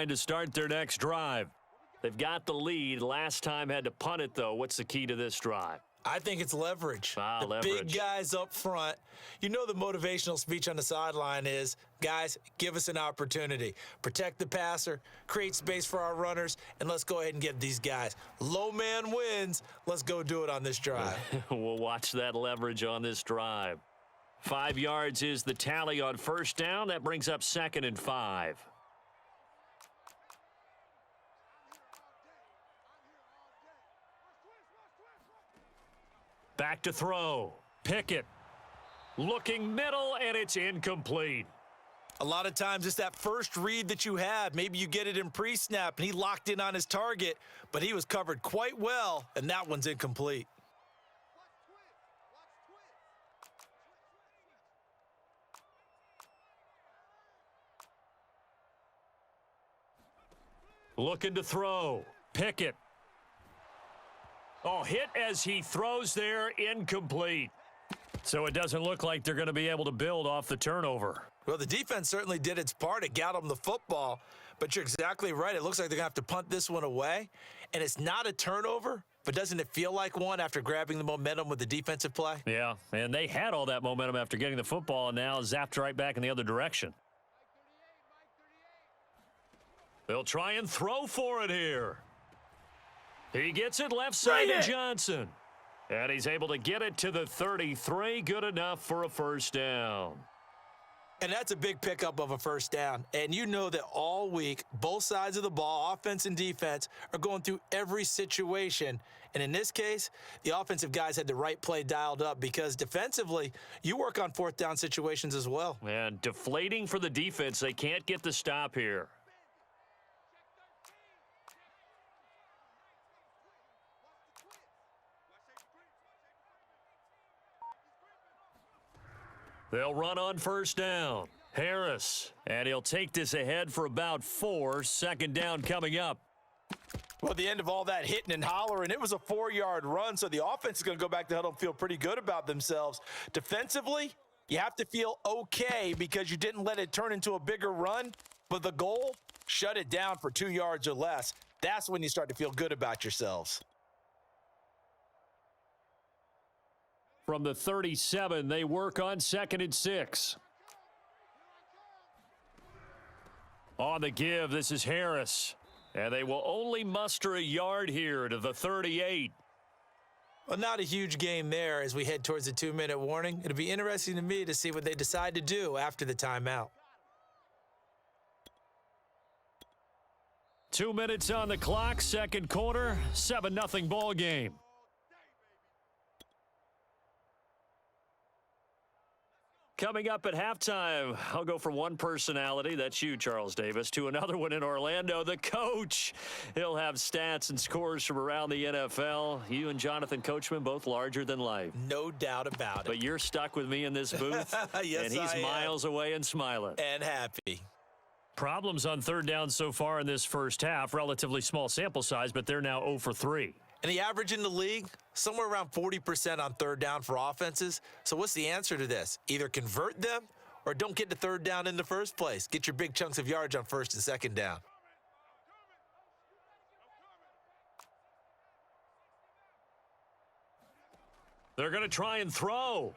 to start their next drive. They've got the lead. Last time had to punt it, though. What's the key to this drive? I think it's leverage. The leverage. Big guys up front. You know the motivational speech on the sideline is, guys, give us an opportunity. Protect the passer, create space for our runners, and let's go ahead and get these guys. Low man wins. Let's go do it on this drive. We'll watch that leverage on this drive. 5 yards is the tally on first down. That brings up 2nd and 5. Back to throw. Pickett. Looking middle, and it's incomplete. A lot of times it's that first read that you have. Maybe you get it in pre-snap, and he locked in on his target, but he was covered quite well, and that one's incomplete. Looking to throw. Pickett. Oh, hit as he throws there, incomplete. So it doesn't look like they're going to be able to build off the turnover. Well, the defense certainly did its part. It got them the football, but you're exactly right. It looks like they're going to have to punt this one away, and it's not a turnover, but doesn't it feel like one after grabbing the momentum with the defensive play? Yeah, and they had all that momentum after getting the football, and now zapped right back in the other direction. They'll try and throw for it here. He gets it left side to Johnson. And he's able to get it to the 33. Good enough for a first down. And that's a big pickup of a first down. And you know that all week, both sides of the ball, offense and defense, are going through every situation. And in this case, the offensive guys had the right play dialed up because defensively, you work on fourth down situations as well. And deflating for the defense. They can't get the stop here. They'll run on first down. Harris, and he'll take this ahead for about 4. 2nd down coming up. Well, at the end of all that hitting and hollering, it was a 4-yard run, so the offense is going to go back to huddle and feel pretty good about themselves. Defensively, you have to feel okay because you didn't let it turn into a bigger run, but the goal, shut it down for 2 yards or less. That's when you start to feel good about yourselves. From the 37, they work on 2nd and 6. On the give, this is Harris. And they will only muster a yard here to the 38. Well, not a huge game there as we head towards the 2-minute warning. It'll be interesting to me to see what they decide to do after the timeout. 2 minutes on the clock, second quarter, 7-0 ball game. Coming up at halftime, I'll go from one personality, that's you, Charles Davis, to another one in Orlando, the coach. He'll have stats and scores from around the NFL. You and Jonathan Coachman, both larger than life. No doubt about it. But you're stuck with me in this booth, yes, and he's miles away and smiling. And happy. Problems on third down so far in this first half. Relatively small sample size, but they're now 0 for 3. And the average in the league, somewhere around 40% on third down for offenses. So what's the answer to this? Either convert them or don't get the third down in the first place. Get your big chunks of yards on first and second down. They're going to try and throw.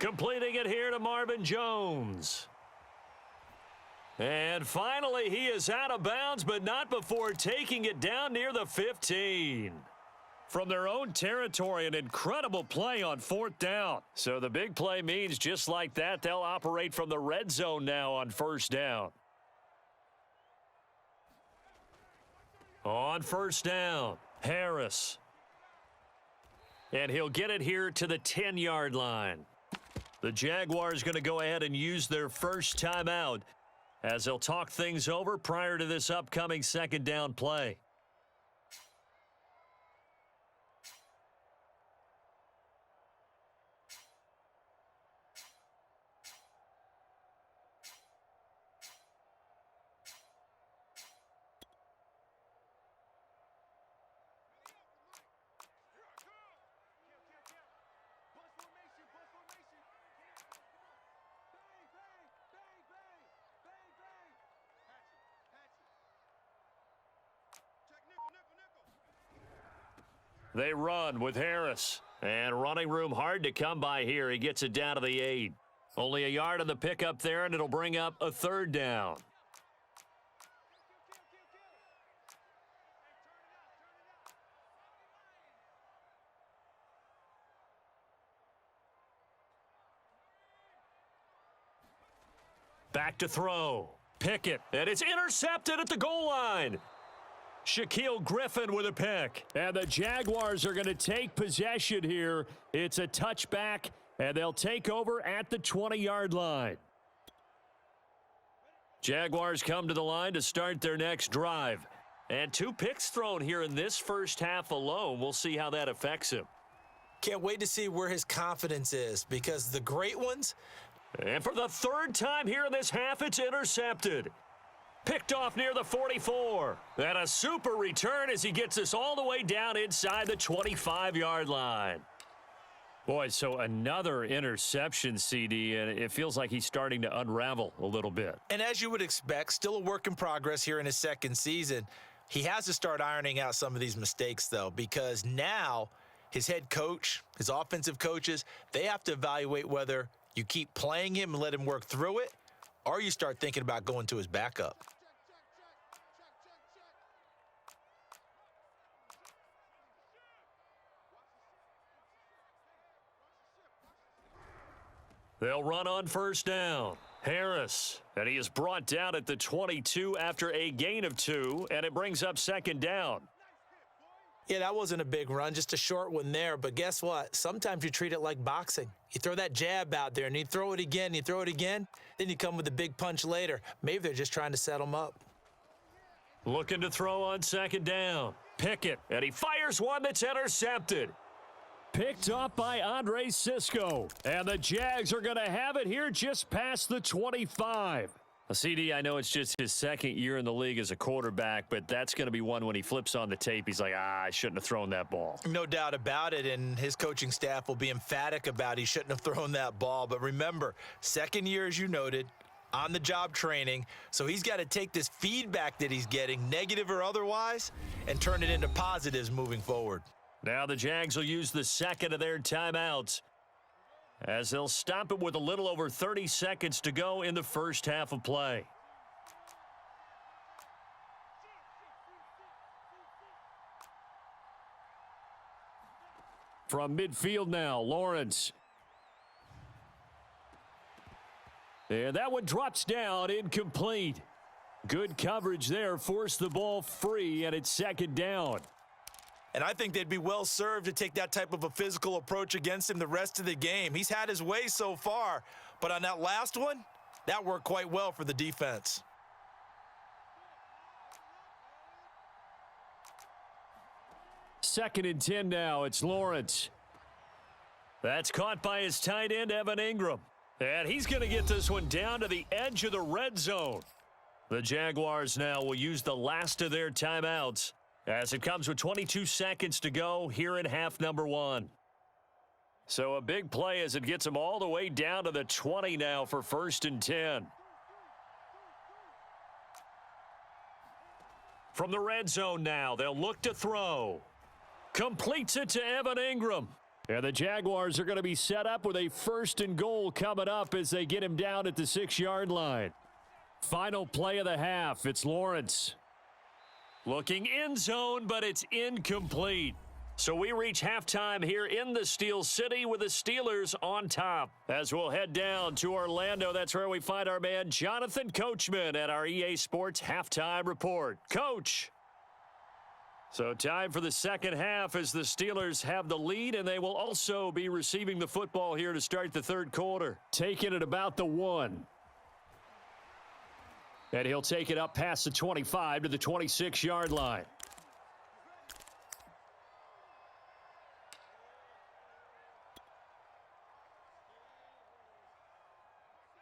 Completing it here to Marvin Jones. And finally, he is out of bounds, but not before taking it down near the 15. From their own territory, an incredible play on 4th down. So the big play means just like that, they'll operate from the red zone now on 1st down. On 1st down, Harris. And he'll get it here to the 10-yard line. The Jaguars going to go ahead and use their first timeout as they'll talk things over prior to this upcoming 2nd down play. They run with Harris. And running room hard to come by here. He gets it down to the 8. Only a yard on the pickup there, and it'll bring up a 3rd down. Back to throw. Pickett, and it's intercepted at the goal line. Shaquille Griffin with a pick. And the Jaguars are going to take possession here. It's a touchback, and they'll take over at the 20-yard line. Jaguars come to the line to start their next drive. And 2 picks thrown here in this first half alone. We'll see how that affects him. Can't wait to see where his confidence is, because the great ones. And for the 3rd time here in this half, it's intercepted. Picked off near the 44. And a super return as he gets us all the way down inside the 25-yard line. Boy, so another interception, CD, and it feels like he's starting to unravel a little bit. And as you would expect, still a work in progress here in his 2nd season. He has to start ironing out some of these mistakes, though, because now his head coach, his offensive coaches, they have to evaluate whether you keep playing him and let him work through it, or you start thinking about going to his backup. They'll run on 1st down. Harris, and he is brought down at the 22 after a gain of 2, and it brings up 2nd down. Yeah, that wasn't a big run, just a short one there. But guess what? Sometimes you treat it like boxing. You throw that jab out there, and you throw it again, you throw it again, then you come with a big punch later. Maybe they're just trying to set them up. Looking to throw on 2nd down. Pickett, and he fires one that's intercepted. Picked up by Andre Sisco. And the Jags are going to have it here just past the 25. CD, I know it's just his 2nd year in the league as a quarterback, but that's going to be one when he flips on the tape. He's like, I shouldn't have thrown that ball. No doubt about it, and his coaching staff will be emphatic about he shouldn't have thrown that ball. But remember, 2nd year, as you noted, on-the-job training, so he's got to take this feedback that he's getting, negative or otherwise, and turn it into positives moving forward. Now the Jags will use the 2nd of their timeouts as they'll stop it with a little over 30 seconds to go in the first half of play. From midfield now, Lawrence. And that one drops down, incomplete. Good coverage there, forced the ball free, and it's 2nd down. And I think they'd be well served to take that type of a physical approach against him the rest of the game. He's had his way so far, but on that last one, that worked quite well for the defense. Second and 10 now. It's Lawrence. That's caught by his tight end, Evan Ingram. And he's going to get this one down to the edge of the red zone. The Jaguars now will use the last of their timeouts as it comes with 22 seconds to go here in half number 1. So a big play as it gets them all the way down to the 20 now for 1st and 10. From the red zone now, they'll look to throw. Completes it to Evan Ingram. And the Jaguars are going to be set up with a 1st and goal coming up as they get him down at the 6-yard line. Final play of the half. It's Lawrence. Looking in zone, but it's incomplete. So we reach halftime here in the Steel City with the Steelers on top. As we'll head down to Orlando, that's where we find our man Jonathan Coachman at our EA Sports Halftime Report. Coach. So time for the second half as the Steelers have the lead, and they will also be receiving the football here to start the 3rd quarter. Taking it about the 1. And he'll take it up past the 25 to the 26-yard line.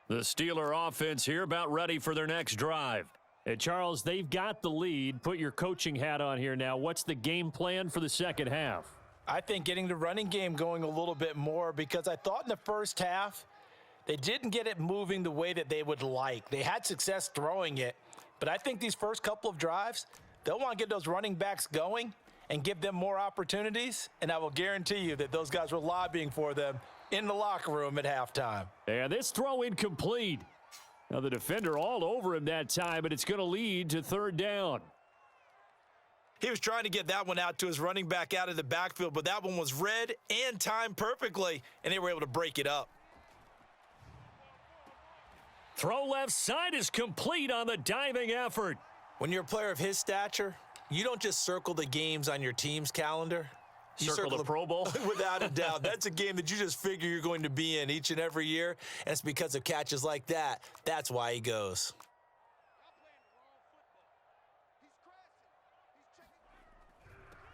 The Steeler offense here about ready for their next drive. And Charles, they've got the lead. Put your coaching hat on here now. What's the game plan for the second half? I think getting the running game going a little bit more, because I thought in the first half they didn't get it moving the way that they would like. They had success throwing it, but I think these first couple of drives, they'll want to get those running backs going and give them more opportunities, and I will guarantee you that those guys were lobbying for them in the locker room at halftime. And this throw incomplete. Now the defender all over him that time, but it's going to lead to third down. He was trying to get that one out to his running back out of the backfield, but that one was read and timed perfectly, and they were able to break it up. Throw left side is complete on the diving effort. When you're a player of his stature, you don't just circle the games on your team's calendar. You circle the Pro Bowl? Without a doubt. That's a game that you just figure you're going to be in each and every year, and it's because of catches like that. That's why he goes.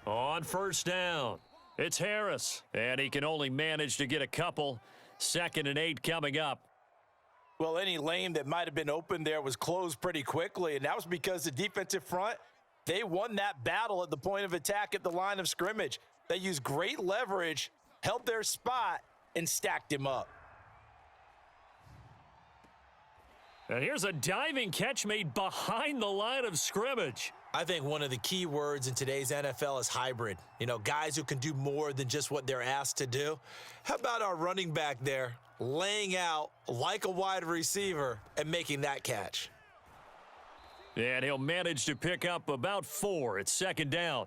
On first down, it's Harris, and he can only manage to get a couple. 2nd and 8 coming up. Well, any lane that might have been open there was closed pretty quickly, and that was because the defensive front, they won that battle at the point of attack at the line of scrimmage. They used great leverage, held their spot, and stacked him up. And here's a diving catch made behind the line of scrimmage. I think one of the key words in today's NFL is hybrid. You know, guys who can do more than just what they're asked to do. How about our running back there laying out like a wide receiver and making that catch? And he'll manage to pick up about 4. It's 2nd down.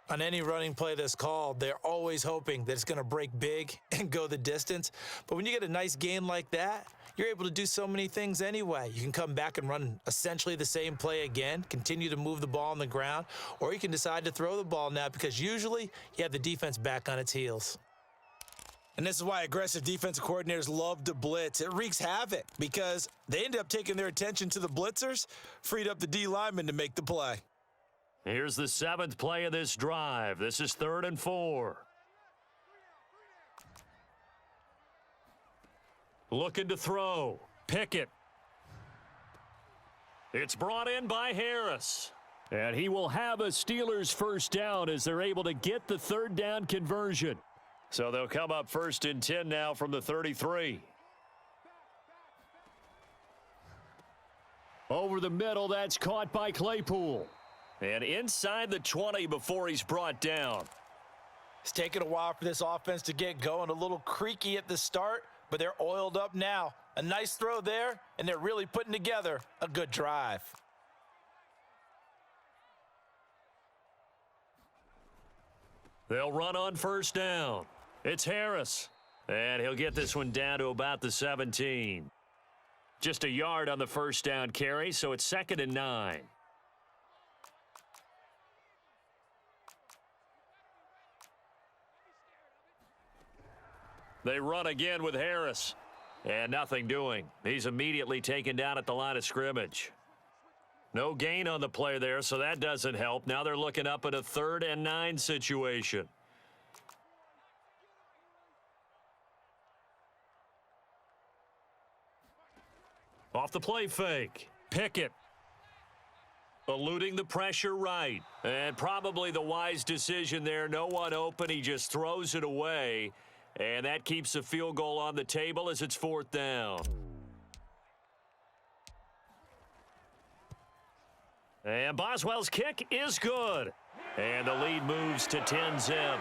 On any running play that's called, they're always hoping that it's going to break big and go the distance. But when you get a nice gain like that, you're able to do so many things anyway. You can come back and run essentially the same play again, continue to move the ball on the ground, or you can decide to throw the ball now because usually you have the defense back on its heels. And this is why aggressive defensive coordinators love to blitz. It wreaks havoc because they end up taking their attention to the blitzers, freed up the D lineman to make the play. Here's the 7th play of this drive. This is 3rd and 4. Looking to throw. Pickett. It's brought in by Harris. And he will have a Steelers first down as they're able to get the 3rd down conversion. So they'll come up 1st and 10 now from the 33. Over the middle, that's caught by Claypool. And inside the 20 before he's brought down. It's taken a while for this offense to get going. A little creaky at the start, but they're oiled up now. A nice throw there, and they're really putting together a good drive. They'll run on first down. It's Harris. And he'll get this one down to about the 17. Just a yard on the first down carry, so it's 2nd and 9. They run again with Harris. And nothing doing. He's immediately taken down at the line of scrimmage. No gain on the play there, so that doesn't help. Now they're looking up at a 3rd and 9 situation. Off the play fake. Pickett. Eluding the pressure right. And probably the wise decision there. No one open. He just throws it away. And that keeps the field goal on the table as it's 4th down. And Boswell's kick is good. And the lead moves to 10-zip.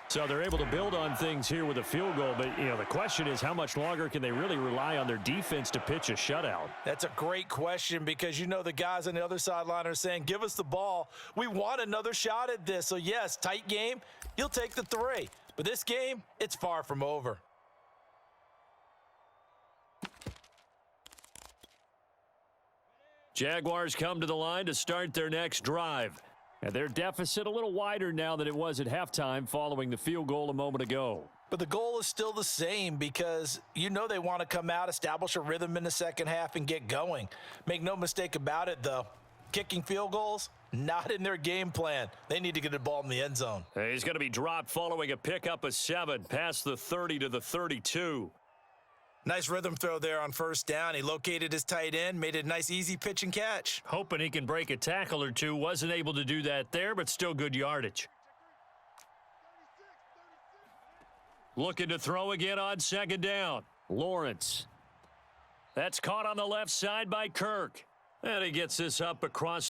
So they're able to build on things here with a field goal. But, you know, the question is how much longer can they really rely on their defense to pitch a shutout? That's a great question because, you know, the guys on the other sideline are saying, give us the ball. We want another shot at this. So, yes, tight game. You'll take the 3. But this game, it's far from over. Jaguars come to the line to start their next drive. And their deficit a little wider now than it was at halftime following the field goal a moment ago. But the goal is still the same because you know they want to come out, establish a rhythm in the second half, and get going. Make no mistake about it, though. Kicking field goals, not in their game plan. They need to get the ball in the end zone. He's going to be dropped following a pickup of 7 past the 30 to the 32. Nice rhythm throw there on first down. He located his tight end, made it a nice easy pitch and catch. Hoping he can break a tackle or two. Wasn't able to do that there, but still good yardage. Looking to throw again on 2nd down. Lawrence. That's caught on the left side by Kirk. And he gets this up across